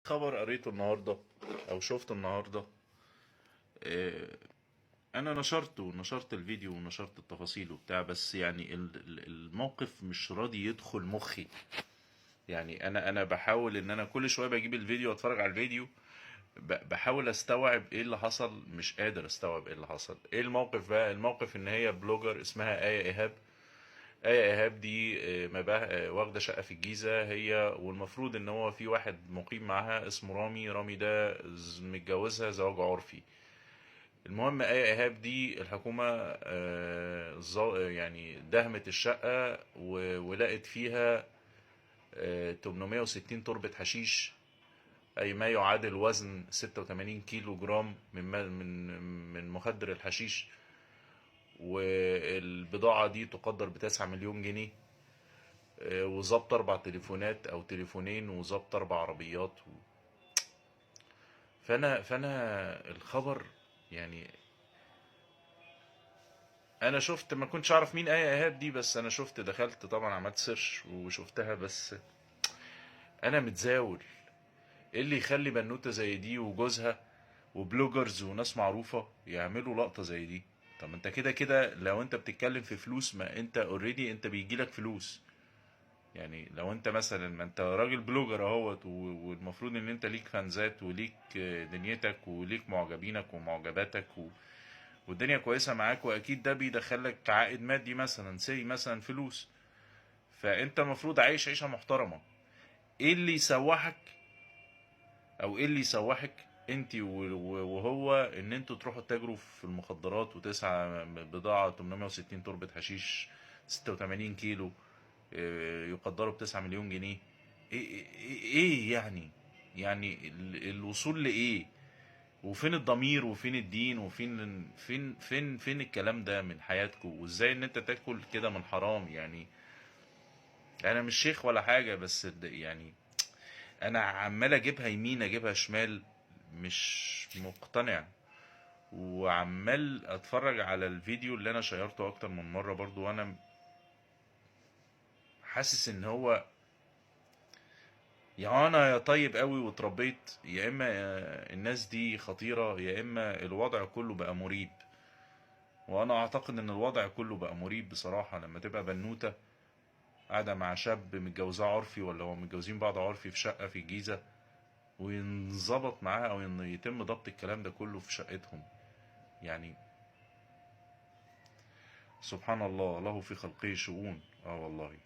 خبر قريته النهارده او شفته النهارده. آه، انا نشرت الفيديو ونشرت التفاصيل وبتاع، بس يعني الموقف مش راضي يدخل مخي. يعني انا بحاول ان انا كل شويه بجيب الفيديو واتفرج على الفيديو. بحاول استوعب ايه اللي حصل، مش قادر استوعب ايه اللي حصل. ايه الموقف بقى؟ الموقف ان هي بلوجر اسمها آية إيهاب. آية إيهاب دي واخدة شقة في الجيزة هي، والمفروض ان هو في واحد مقيم معاها اسمه رامي ده متجوزها زواج عرفي. المهم آية إيهاب دي الحكومة يعني دهمت الشقة ولقت فيها 860 تربة حشيش، أي ما يعادل وزن 86 كيلو جرام من مخدر الحشيش. والبضاعة دي تقدر ب9 مليون جنيه. وظبط 4 تليفونات أو تليفونين، وظبط 4 عربيات. فأنا الخبر يعني، انا شفت، ما كنتش اعرف مين آية إيهاب دي، بس انا شفت، دخلت طبعا عملت سيرش وشفتها. بس انا متزاول. ايه اللي يخلي بنوتة زي دي وجوزها وبلوجرز وناس معروفة يعملوا لقطة زي دي؟ طب انت كده كده لو انت بتتكلم في فلوس، ما انت اوريدي انت بيجيلك فلوس. يعني لو انت مثلا، ما انت راجل بلوجر اهوت، والمفروض ان انت ليك فانزات وليك دنيتك وليك معجبينك ومعجباتك والدنيا كويسة معاك، واكيد ده بيدخلك عائد مادي، مثلا مثلا فلوس. فانت المفروض عايش عيشة محترمة. ايه اللي يسوحك، او ايه اللي يسوحك انت وهو، ان انتوا تروحوا تتاجروا في المخدرات وتسعى بضاعة 860 تربة حشيش 86 كيلو يقدروا ب9 مليون جنيه؟ إيه يعني؟ يعني الوصول لايه؟ وفين الضمير وفين الدين وفين فين الكلام ده من حياتكم؟ وازاي ان انت تاكل كده من حرام يعني؟ انا مش شيخ ولا حاجة، بس يعني انا عمال اجيبها يمين اجيبها شمال، مش مقتنع. وعمال اتفرج على الفيديو اللي انا شيرته اكتر من مرة برضو، وانا حاسس ان هو، يا انا يا طيب قوي واتربيت، يا اما الناس دي خطيرة، يا اما الوضع كله بقى مريب. وانا اعتقد ان الوضع كله بقى مريب بصراحة، لما تبقى بنوتة قاعدة مع شاب متجوزاه عرفي، ولا هو متجوزين بعض عرفي في شقة في الجيزة، وينظبط معاها او يتم ضبط الكلام ده كله في شقتهم. يعني سبحان الله، له في خلقه شؤون. اه والله.